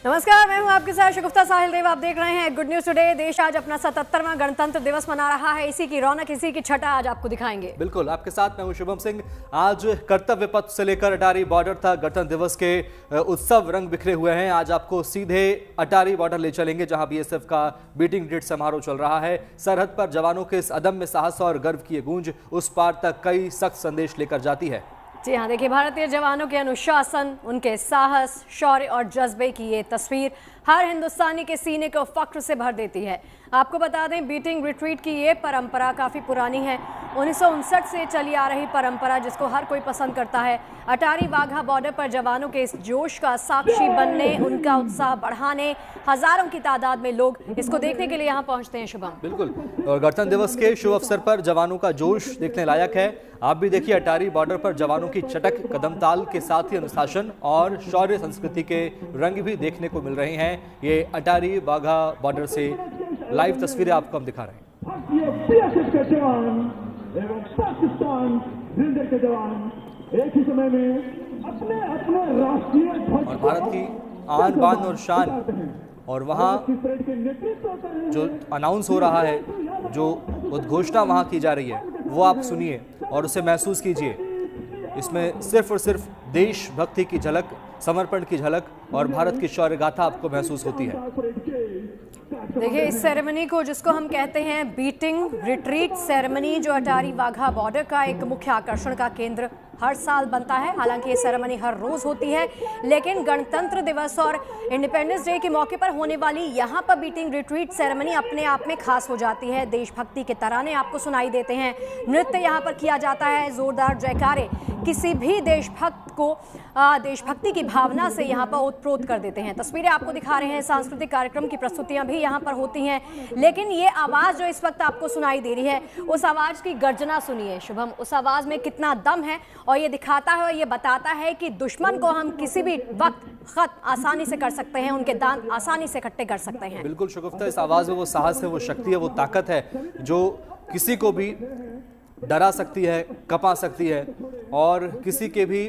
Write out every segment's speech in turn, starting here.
नमस्कार, मैं हूं आपके साथ शगुफ्ता साहिल देव। आप देख रहे हैं गुड न्यूज टुडे। देश आज अपना 77वां गणतंत्र दिवस मना रहा है। इसी की रौनक, इसी की छटा आज आपको दिखाएंगे। बिल्कुल, आपके साथ मैं हूं शुभम सिंह। आज कर्तव्य पथ से लेकर अटारी बॉर्डर तक गणतंत्र दिवस के उत्सव रंग बिखरे हुए हैं। आज आपको सीधे अटारी बॉर्डर ले चलेंगे, जहां बीएसएफ का बीटिंग रिट्रीट समारोह चल रहा है। सरहद पर जवानों के इस अदम्य साहस और गर्व की गूंज उस पार तक कई सख्त संदेश लेकर जाती है। जी हाँ, देखिए, भारतीय जवानों के अनुशासन, उनके साहस, शौर्य और जज्बे की ये तस्वीर हर हिंदुस्तानी के सीने को फख्र से भर देती है। आपको बता दें, बीटिंग रिट्रीट की ये परंपरा काफ़ी पुरानी है। 1959 से चली आ रही परंपरा, जिसको हर कोई पसंद करता है। अटारी वाघा बॉर्डर पर जवानों के इस जोश का साक्षी बनने, उनका उत्साह बढ़ाने हजारों की तादाद में लोग इसको देखने के लिए यहाँ पहुँचते हैं। शुभम, बिल्कुल, और गणतंत्र दिवस के शुभ अवसर पर जवानों का जोश देखने लायक है। आप भी देखिए, अटारी बॉर्डर पर जवानों की चटक, कदम ताल के साथ ही अनुशासन और शौर्य संस्कृति के रंग भी देखने को मिल रहे हैं। ये अटारी वाघा बॉर्डर से लाइव तस्वीरें आपको हम दिखा रहे हैं। बीएसएफ के जवान एवं पाकिस्तान जिंदगी के जवान एक ही समय में अपने अपने राष्ट्रीय ध्वज और भारत की आन बान और शान, और वहाँ जो अनाउंस हो रहा है, जो उद्घोषणा वहाँ की जा रही है, वो आप सुनिए और उसे महसूस कीजिए। इसमें सिर्फ और सिर्फ देशभक्ति की झलक, समर्पण की झलक और भारत की शौर्य गाथा आपको महसूस होती है। देखिए, इस सेरेमनी को, जिसको हम कहते हैं बीटिंग रिट्रीट सेरेमनी, जो अटारी वाघा बॉर्डर का एक मुख्य आकर्षण का केंद्र हर साल बनता है। हालांकि ये सेरेमनी हर रोज होती है, लेकिन गणतंत्र दिवस और इंडिपेंडेंस डे के मौके पर होने वाली यहाँ पर बीटिंग रिट्रीट सेरेमनी अपने आप में खास हो जाती है। देशभक्ति के तराने आपको सुनाई देते हैं, नृत्य यहाँ पर किया जाता है, जोरदार जयकारे किसी भी देशभक्त को देशभक्ति की भावना से यहाँ पर ओतप्रोत कर देते हैं। तस्वीरें आपको दिखा रहे हैं, सांस्कृतिक कार्यक्रम की प्रस्तुतियां भी यहाँ पर होती हैं, लेकिन ये आवाज़ जो इस वक्त आपको सुनाई दे रही है, उस आवाज़ की गर्जना सुनिए शुभम। उस आवाज़ में कितना दम है, और ये दिखाता है और ये बताता है कि दुश्मन को हम किसी भी वक्त खत आसानी से कर सकते हैं, उनके दांत आसानी से इकट्ठे कर सकते हैं। बिल्कुल शगुफ्ता, इस आवाज़ में वो साहस है, वो शक्ति है, वो ताकत है जो किसी को भी डरा सकती है, कपा सकती है, और किसी के भी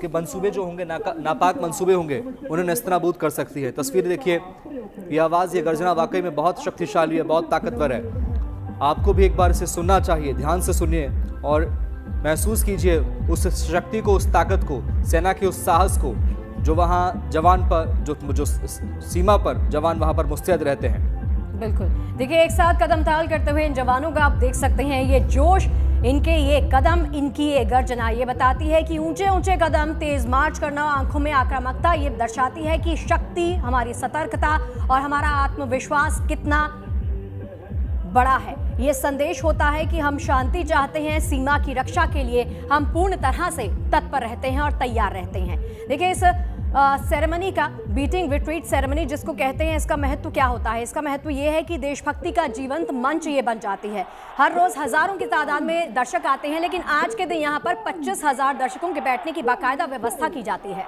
के मंसूबे जो होंगे, नापाक मंसूबे होंगे, उन्हें नेस्तनाबूद कर सकती है। तस्वीर देखिए, ये आवाज़, ये गर्जना वाकई में बहुत शक्तिशाली है, बहुत ताकतवर है। आपको भी एक बार इसे सुनना चाहिए, ध्यान से सुनिए और महसूस कीजिए उस शक्ति को, उस ताकत को, सेना के उस साहस को, जो वहाँ जवान पर, जो सीमा पर जवान वहाँ पर मुस्तैद रहते हैं। बिल्कुल, देखिए, एक साथ कदम ताल करते हुए इन जवानों का आप देख सकते हैं ये जोश, इनके ये कदम, इनकी ये गर्जना, ये बताती है कि ऊंचे ऊंचे कदम, तेज मार्च करना, आंखों में आक्रामकता, ये दर्शाती है कि शक्ति, हमारी सतर्कता और हमारा आत्मविश्वास कितना बड़ा है। ये संदेश होता है कि हम शांति चाहते हैं, सीमा की रक्षा के लिए हम पूर्ण तरह से तत्पर रहते हैं और तैयार रहते हैं। देखिए, इस सेरेमनी का, बीटिंग रिट्रीट सेरेमनी जिसको कहते हैं, इसका महत्व क्या होता है? इसका महत्व ये है कि देशभक्ति का जीवंत मंच ये बन जाती है। हर रोज हजारों की तादाद में दर्शक आते हैं, लेकिन आज के दिन यहाँ पर 25,000 दर्शकों के बैठने की बाकायदा व्यवस्था की जाती है।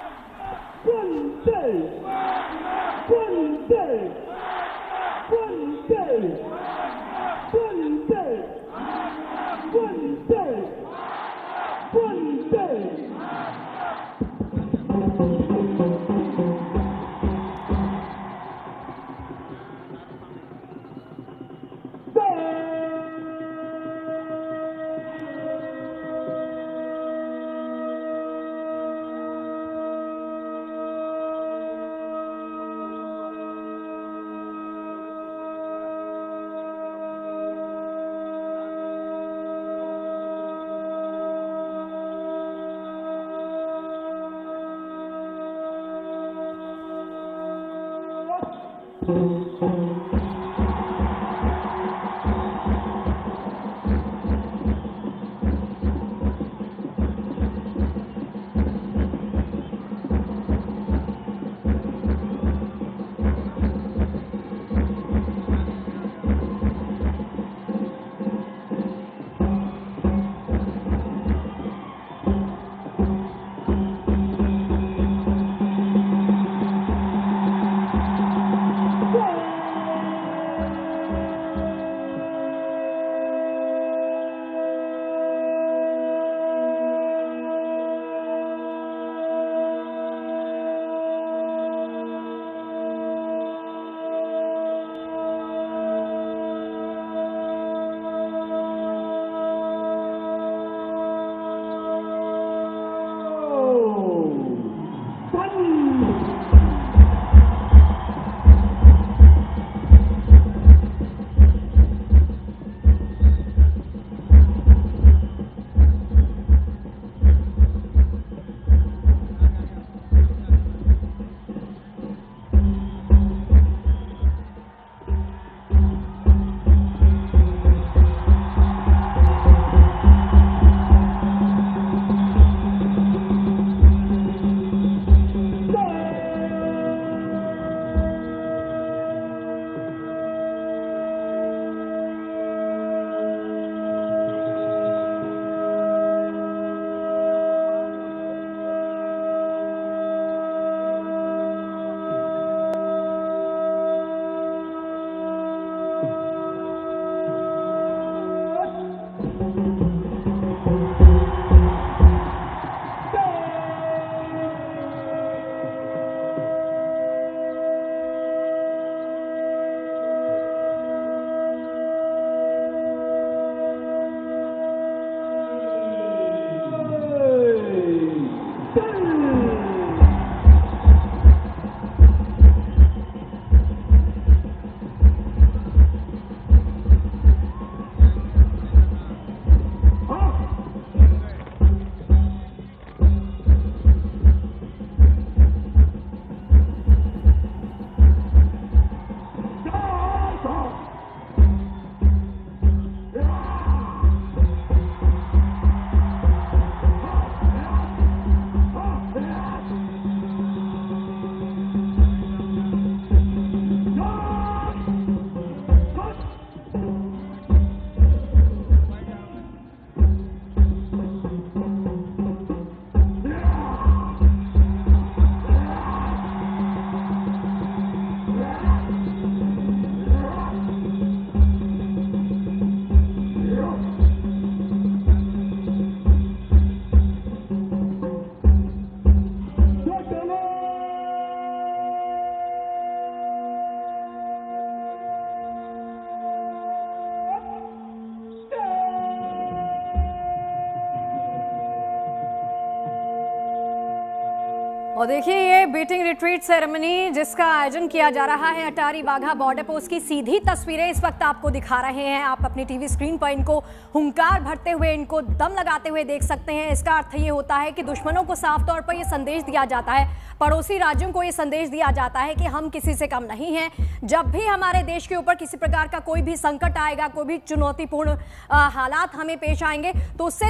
और देखिए ये बीटिंग रिट्रीट सेरेमनी जिसका आयोजन किया जा रहा है अटारी वाघा बॉर्डर पर, उसकी सीधी तस्वीरें इस वक्त आपको दिखा रहे हैं। आप अपनी टीवी स्क्रीन पर इनको हुंकार भरते हुए, इनको दम लगाते हुए देख सकते हैं। इसका अर्थ ये होता है कि दुश्मनों को साफ तौर पर ये संदेश दिया जाता है, पड़ोसी राज्यों को ये संदेश दिया जाता है कि हम किसी से कम नहीं हैं। जब भी हमारे देश के ऊपर किसी प्रकार का कोई भी संकट आएगा, कोई भी चुनौतीपूर्ण हालात हमें पेश आएंगे, तो उससे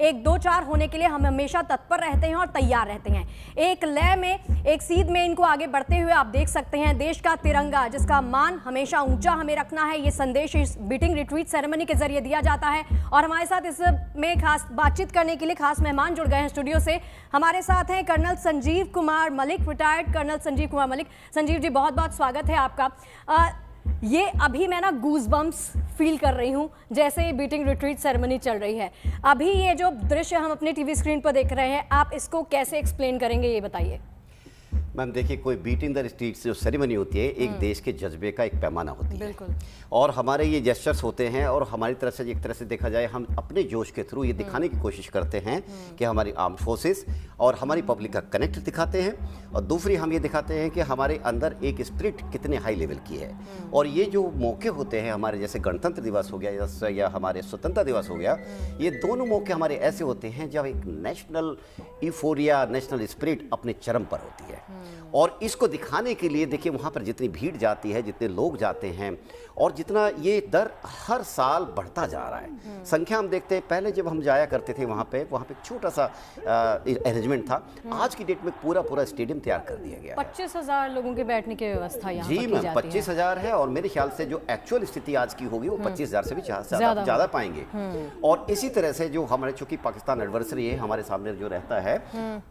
एक दो चार होने के लिए हम हमेशा तत्पर रहते हैं और तैयार रहते हैं। एक लय में, एक सीध में इनको आगे बढ़ते हुए आप देख सकते हैं। देश का तिरंगा जिसका मान हमेशा ऊंचा हमें रखना है, ये संदेश इस बीटिंग रिट्रीट सेरेमनी के जरिए दिया जाता है। और हमारे साथ इसमें खास बातचीत करने के लिए खास मेहमान जुड़ गए हैं स्टूडियो से। हमारे साथ हैं colonel Sanjeev Kumar Malik, retired colonel Sanjeev Kumar Malik. Sanjeev ji, बहुत बहुत स्वागत है आपका। ये अभी मैं ना गूज़बम्प्स फील कर रही हूँ जैसे बीटिंग रिट्रीट सेरेमनी चल रही है। अभी ये जो दृश्य हम अपने टीवी स्क्रीन पर देख रहे हैं, आप इसको कैसे एक्सप्लेन करेंगे, ये बताइए। मैम देखिए, कोई बीटिंग द स्ट्रीट्स जो सेरेमनी होती है, एक देश के जज्बे का एक पैमाना होती है। बिल्कुल। और हमारे ये जेस्चर्स होते हैं और हमारी तरफ से एक तरह से देखा जाए, हम अपने जोश के थ्रू ये दिखाने की कोशिश करते हैं कि हमारी आर्म फोर्सेस और हमारी पब्लिक का कनेक्ट दिखाते हैं। और दूसरी हम ये दिखाते हैं कि हमारे अंदर एक स्पिरिट कितने हाई लेवल की है। और ये जो मौके होते हैं हमारे, जैसे गणतंत्र दिवस हो गया या हमारे स्वतंत्रता दिवस हो गया, ये दोनों मौके हमारे ऐसे होते हैं जब एक नेशनल यूफोरिया, नेशनल स्पिरिट अपने चरम पर होती है। और इसको दिखाने के लिए देखिए, वहाँ पर जितनी भीड़ जाती है, जितने लोग जाते हैं, और जितना ये दर हर साल बढ़ता जा रहा है। संख्या हम देखते हैं, पहले जब हम जाया करते थे वहाँ पे एक छोटा सा अरेंजमेंट था। आज की डेट में पूरा स्टेडियम तैयार कर दिया गया। 25,000 लोगों के बैठने की व्यवस्था यहाँ जी मैम, 25,000 है। और मेरे ख्याल से जो एक्चुअल स्थिति आज की होगी वो 25,000 से भी ज़्यादा पाएंगे। और इसी तरह से जो हमारे, चूंकि पाकिस्तान एडवर्सरी है हमारे सामने जो रहता है,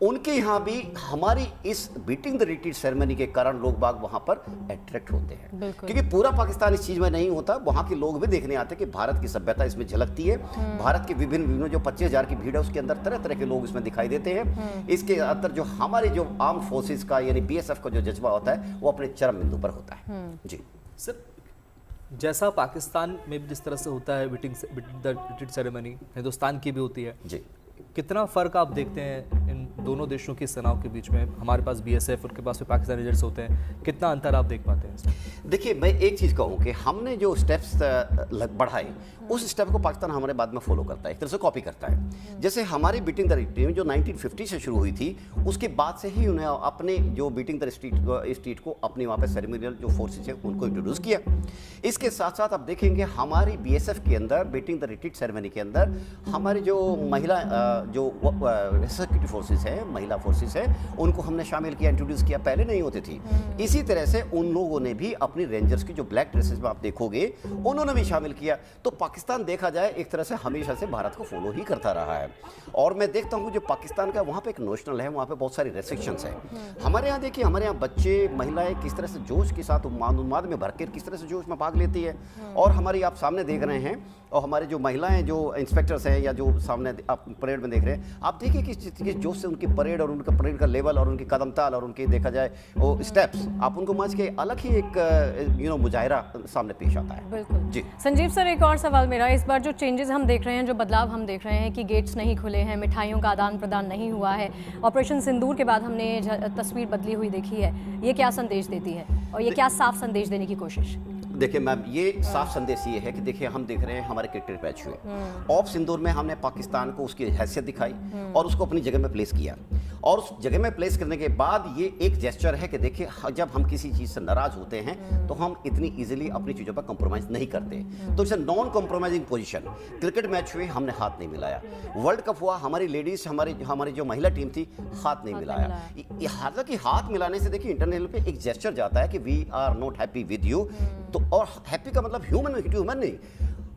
उनके यहाँ भी हमारी इस बीटिंग द रिट्रीट सेरेमनी के कारण लोग बाग वहाँ पर अट्रैक्ट होते हैं। क्योंकि पूरा पाकिस्तान इस चीज में नहीं होता, वहाँ के लोग भी देखने आते हैं कि भारत की सभ्यता इसमें झलकती है। भारत के विभिन्न जो 25,000 की भीड़ है, उसके अंदर तरह तरह के लोग इसमें दिखाई देते हैं। इसके अंदर जो हमारे जो आर्म फोर्सेस का यानी BSF का जो जज्बा होता है, वो अपने चरम बिंदु पर होता है। जी सर, जैसा पाकिस्तान में भी जिस तरह से होता है beating the retreat ceremony, Hindustan की भी होती है जी, कितना फ़र्क आप देखते हैं इन दोनों देशों की सेनाओं के बीच में? हमारे पास BSF, उनके पास में पाकिस्तानी रेंजर्स होते हैं, कितना अंतर आप देख पाते हैं? देखिए, मैं एक चीज़ कहूँ कि हमने जो स्टेप्स बढ़ाए, उस स्टेप को पाकिस्तान हमारे बाद में फॉलो करता है, एक तरह से कॉपी करता है। जैसे हमारी बीटिंग द रिट्रीट जो 1950 से शुरू हुई थी, उसके बाद से ही उन्हें अपने जो बीटिंग द स्ट्रीट को अपने वहाँ पे सेरेमनियल जो फोर्सेज है उनको इंट्रोड्यूस किया। इसके साथ साथ आप देखेंगे हमारी BSF के अंदर, बीटिंग द रिट्रीट सेरेमनी के अंदर, हमारी जो महिला जो सिक्योरिटी फोर्सेस है, महिला फोर्सेस है, उनको हमने शामिल किया, इंट्रोड्यूस किया, पहले नहीं होती थी। इसी तरह से उन लोगों ने भी अपनी रेंजर्स की जो ब्लैक ड्रेसेस में आप देखोगे, उन्होंने भी शामिल किया। तो पाकिस्तान देखा जाए एक तरह से हमेशा से भारत को फॉलो ही करता रहा है। और मैं देखता हूँ जो पाकिस्तान का वहाँ पे एक नेशनल है, वहाँ पे बहुत सारी रेस्ट्रिक्शंस है। हमारे यहाँ देखिए, हमारे यहाँ बच्चे, महिलाएं किस तरह से जोश के साथ उन्माद में भरकर किस तरह से जोश में भाग लेती है। और हमारी आप सामने देख रहे हैं, और हमारे जो महिलाएं जो इंस्पेक्टर्स हैं या जो सामने आप परेड में देख रहे हैं, आप देखिए किस जोश से उनकी परेड और उनका परेड का लेवल और उनकी कदम ताल और उनके देखा जाए वो स्टेप्स, आप उनको समझ के अलग ही एक मुजाहिरा सामने पेश आता है। बिल्कुल जी संजीव सर, एक और सवाल मेरा, इस बार जो चेंजेस हम देख रहे हैं, जो बदलाव हम देख रहे हैं कि गेट्स नहीं खुले हैं, मिठाइयों का आदान प्रदान नहीं हुआ है, ऑपरेशन सिंदूर के बाद हमने तस्वीर बदली हुई देखी है, ये क्या संदेश देती है और ये क्या साफ संदेश देने की कोशिश? देखिए मैम, ये साफ संदेश ये है कि देखिए, हम देख रहे हैं हमारे क्रिकेट मैच हुए, ऑफ सिंदूर में हमने पाकिस्तान को उसकी हैसियत दिखाई और उसको अपनी जगह में प्लेस किया। और उस जगह में प्लेस करने के बाद ये एक जेस्चर है कि देखिए, जब हम किसी चीज़ से नाराज होते हैं तो हम इतनी इजीली अपनी चीज़ों पर कंप्रोमाइज़ नहीं करते। तो it's non compromising position. Cricket match हुए, हमने हाथ नहीं मिलाया। वर्ल्ड कप हुआ, हमारी लेडीज, हमारी जो महिला टीम थी, हाथ नहीं मिलाया। हालांकि हाथ मिलाने से देखिए इंटरनेशनल पे एक जेस्चर जाता है कि we are not happy with you. तो और हैप्पी का मतलब ह्यूमन नहीं,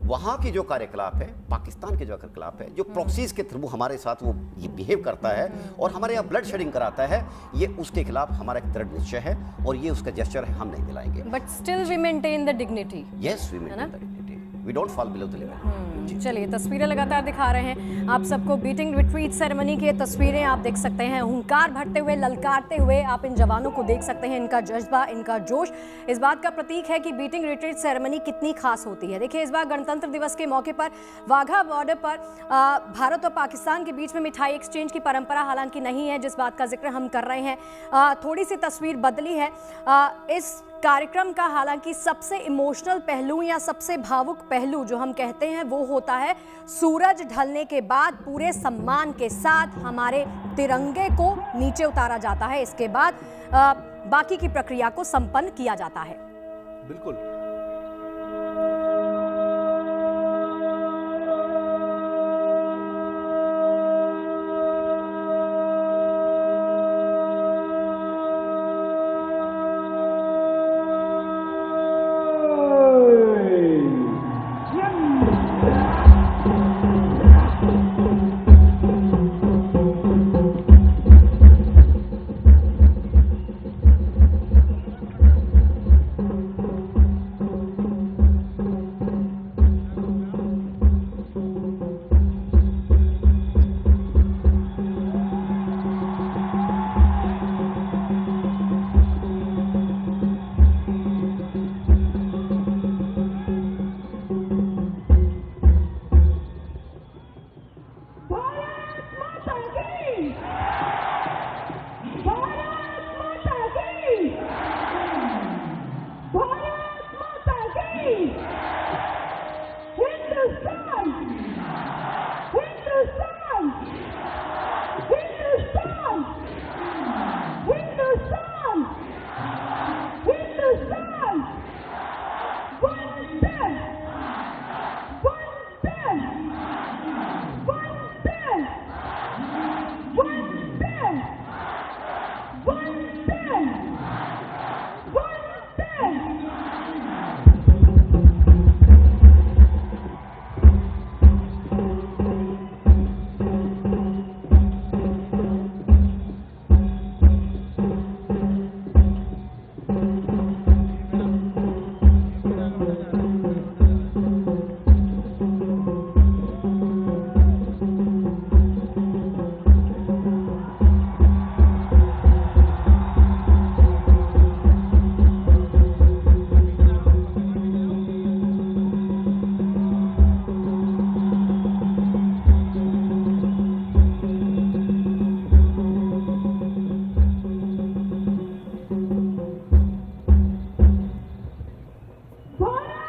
वहाँ के जो कार्यकलाप है, पाकिस्तान के जो कार्यकलाप है, जो प्रॉक्सीज के थ्रू हमारे साथ वो ये बिहेव करता है और हमारे यहाँ ब्लड शेडिंग कराता है, ये उसके खिलाफ हमारा एक दृढ़ निश्चय है और ये उसका जेस्चर है, हम नहीं मिलाएंगे। But still we maintain the dignity. Yes, we maintain the dignity. We don't fall below the level. चलिए तस्वीरें लगातार दिखा रहे हैं आप सबको बीटिंग रिट्रीट सेरेमनी की तस्वीरें आप देख सकते हैं। हुंकार भरते हुए, ललकारते हुए आप इन जवानों को देख सकते हैं। इनका जज्बा, इनका जोश इस बात का प्रतीक है कि बीटिंग रिट्रीट सेरेमनी कितनी खास होती है। देखिए, इस बार गणतंत्र दिवस के मौके पर वाघा बॉर्डर पर भारत और पाकिस्तान के बीच में मिठाई एक्सचेंज की परंपरा हालांकि नहीं है, जिस बात का जिक्र हम कर रहे हैं। थोड़ी सी तस्वीर बदली है। इस कार्यक्रम का हालांकि सबसे इमोशनल पहलू या सबसे भावुक पहलू जो हम कहते हैं वो होता है सूरज ढलने के बाद पूरे सम्मान के साथ हमारे तिरंगे को नीचे उतारा जाता है। इसके बाद बाकी की प्रक्रिया को संपन्न किया जाता है। बिल्कुल।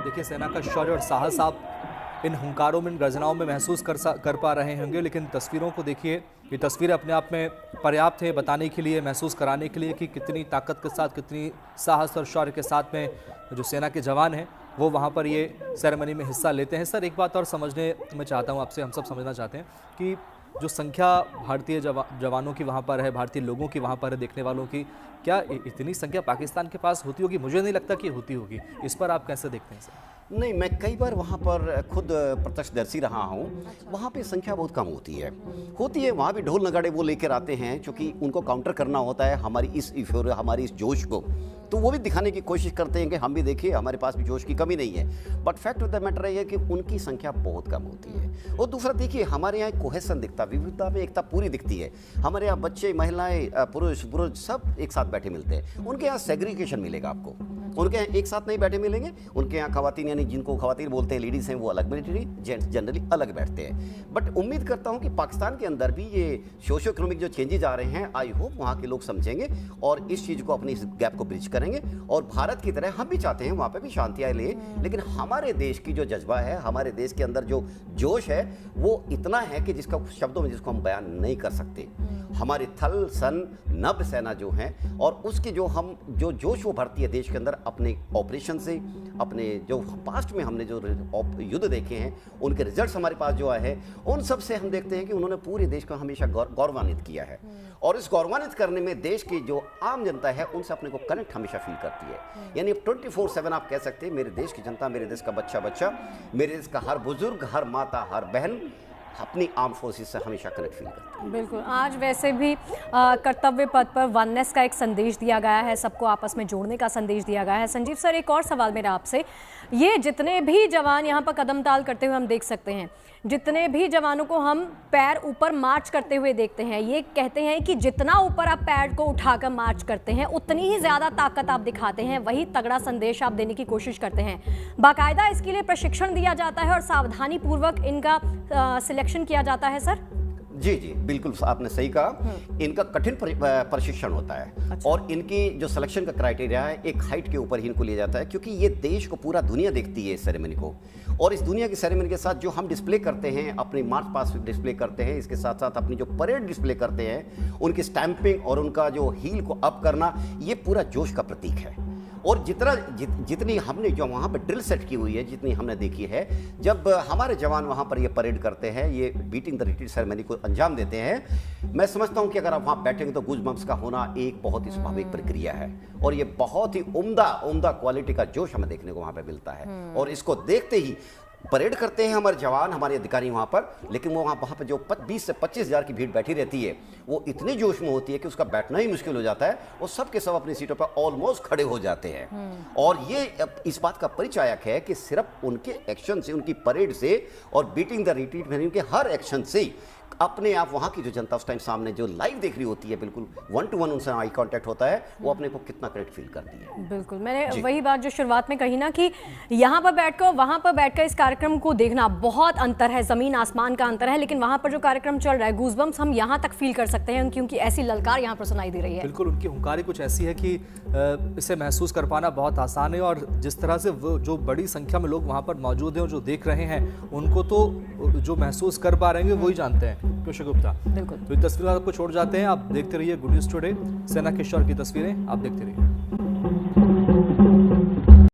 देखिए, सेना का शौर्य और साहस आप इन हुंकारों में, इन गर्जनाओं में महसूस कर पा रहे होंगे, लेकिन तस्वीरों को देखिए। ये तस्वीरें अपने आप में पर्याप्त है बताने के लिए, महसूस कराने के लिए कि कितनी ताकत के साथ, कितनी साहस और शौर्य के साथ में जो सेना के जवान हैं वो वहाँ पर ये सेरेमनी में हिस्सा लेते हैं। सर, एक बात और समझने मैं चाहता हूँ आपसे, हम सब समझना चाहते हैं कि जो संख्या भारतीय जवानों की वहाँ पर है, भारतीय लोगों की वहाँ पर है, देखने वालों की, क्या इतनी संख्या पाकिस्तान के पास होती होगी? मुझे नहीं लगता कि होती होगी। इस पर आप कैसे देखते हैं सर? नहीं, मैं कई बार वहाँ पर खुद प्रत्यक्षदर्शी रहा हूँ। वहाँ पे संख्या बहुत कम होती है। वहाँ भी ढोल नगाड़े वो लेकर आते हैं, क्योंकि उनको काउंटर करना होता है हमारी इस हमारी इस जोश को। तो वो भी दिखाने की कोशिश करते हैं कि हम भी देखिए, हमारे पास भी जोश की कमी नहीं है। But fact of the matter है कि उनकी संख्या बहुत कम होती है। और दूसरा देखिए, हमारे यहाँ कोहेसन दिखता, विविधता में एकता पूरी दिखती है। हमारे यहाँ बच्चे, महिलाएं, पुरुष सब एक साथ बैठे मिलते हैं। उनके यहाँ सेग्रीगेशन मिलेगा आपको। उनके यहाँ एक साथ नहीं बैठे मिलेंगे। उनके यहाँ खवातीन, यानी जिनको खवातीन बोलते हैं, लेडीज़ हैं, वो अलग बैठे, जेंट्स जनरली अलग बैठते हैं। बट उम्मीद करता हूँ कि पाकिस्तान के अंदर भी ये सोशो इकोनॉमिक जो चेंजेज आ रहे हैं, आई होप वहाँ के लोग समझेंगे और इस चीज़ को, अपनी इस गैप को ब्रिज करेंगे। और भारत की तरह हम भी चाहते हैं वहाँ पे भी शांति आए ले, लेकिन हमारे देश की जो जज्बा है, हमारे देश के अंदर जो जोश है, वो इतना है कि जिसका शब्दों में जिसको हम बयान नहीं कर सकते। हमारी थल सन नभ सेना जो है, और उसके जो जोश वो भरती है देश के अंदर, अपने ऑपरेशन से, अपने जो पास्ट में हमने जो युद्ध देखे हैं, उनके रिजल्ट्स हमारे पास जो आए हैं, उन सब से हम देखते हैं कि उन्होंने पूरे देश को हमेशा गौरवान्वित किया है। और इस गौरवान्वित करने में देश की जो आम जनता है, उनसे अपने को कनेक्ट हमेशा फील करती है। यानी 24/7 आप कह सकते हैं, मेरे देश की जनता, मेरे देश का बच्चा, मेरे देश का हर बुजुर्ग, हर माता, हर बहन अपनी आर्म फोर्सेस से हमेशा कनेक्ट फील करते हैं। बिल्कुल, आज वैसे भी कर्तव्य पथ पर वननेस का एक संदेश दिया गया है, सबको आपस में जोड़ने का संदेश दिया गया है। संजीव सर, एक और सवाल मेरा आपसे, ये जितने भी जवान यहाँ पर कदम ताल करते हुए हम देख सकते हैं, जितने भी जवानों को हम पैर ऊपर मार्च करते हुए देखते हैं, ये कहते हैं कि जितना ऊपर आप पैर को उठाकर मार्च करते हैं उतनी ही ज़्यादा ताकत आप दिखाते हैं, वही तगड़ा संदेश आप देने की कोशिश करते हैं। बाकायदा इसके लिए प्रशिक्षण दिया जाता है और सावधानी पूर्वक इनका सिलेक्शन किया जाता है सर? जी जी, बिल्कुल आपने सही कहा। इनका कठिन प्रशिक्षण होता है। अच्छा। और इनकी जो सिलेक्शन का क्राइटेरिया है, एक हाइट के ऊपर ही इनको लिया जाता है, क्योंकि ये देश को पूरा दुनिया देखती है इस सेरेमनी को। और इस दुनिया की सेरेमनी के साथ जो हम डिस्प्ले करते हैं, अपनी मार्च पास्ट डिस्प्ले करते हैं, इसके साथ साथ अपनी जो परेड डिस्प्ले करते हैं, उनकी स्टैंपिंग और उनका जो हील को अप करना, ये पूरा जोश का प्रतीक है। और जितनी हमने जो वहाँ पर ड्रिल सेट की हुई है, जितनी हमने देखी है, जब हमारे जवान वहाँ पर ये परेड करते हैं, ये बीटिंग द रिट्रीट सेरेमनी को अंजाम देते हैं, मैं समझता हूँ कि अगर आप वहाँ बैठेंगे तो गूज़बम्प्स का होना एक बहुत ही स्वाभाविक प्रक्रिया है। और ये बहुत ही उम्दा क्वालिटी का जोश हमें देखने को वहाँ पर मिलता है। और इसको देखते ही परेड करते हैं हमारे जवान, हमारे अधिकारी वहाँ पर, लेकिन वो वहाँ पर जो 20 से 25 हज़ार की भीड़ बैठी रहती है, वो इतनी जोश में होती है कि उसका बैठना ही मुश्किल हो जाता है और सबके सब अपनी सीटों पर ऑलमोस्ट खड़े हो जाते हैं। और ये इस बात का परिचायक है कि सिर्फ उनके एक्शन से, उनकी परेड से और बीटिंग द रिट्रीट में उनके हर एक्शन से अपने आप वहाँ की जो जनता उस टाइम सामने जो लाइव देख रही होती है, बिल्कुल 1 to 1 उनसे आई कांटेक्ट होता है, वो अपने को कितना कनेक्ट फील करती है। बिल्कुल, मैंने वही बात जो शुरुआत में कही ना कि यहाँ पर बैठकर वहाँ पर बैठकर इस कार्यक्रम को देखना बहुत अंतर है, ज़मीन आसमान का अंतर है। लेकिन वहाँ पर जो कार्यक्रम चल रहा है, गूज़बम्प्स हम यहाँ तक फील कर सकते हैं, क्योंकि ऐसी ललकार यहाँ पर सुनाई दे रही है। बिल्कुल, उनकी हुंकारी कुछ ऐसी है कि इसे महसूस कर पाना बहुत आसान है। और जिस तरह से वो जो बड़ी संख्या में लोग वहाँ पर मौजूद हैं और जो देख रहे हैं, उनको तो जो महसूस कर पा रहे हैं वही जानते हैं। कृषि गुप्ता, बिल्कुल, तो ये तस्वीरें आपको छोड़ जाते हैं। आप देखते रहिए गुड न्यूज़ टुडे, सेना के शौर्य की तस्वीरें आप देखते रहिए।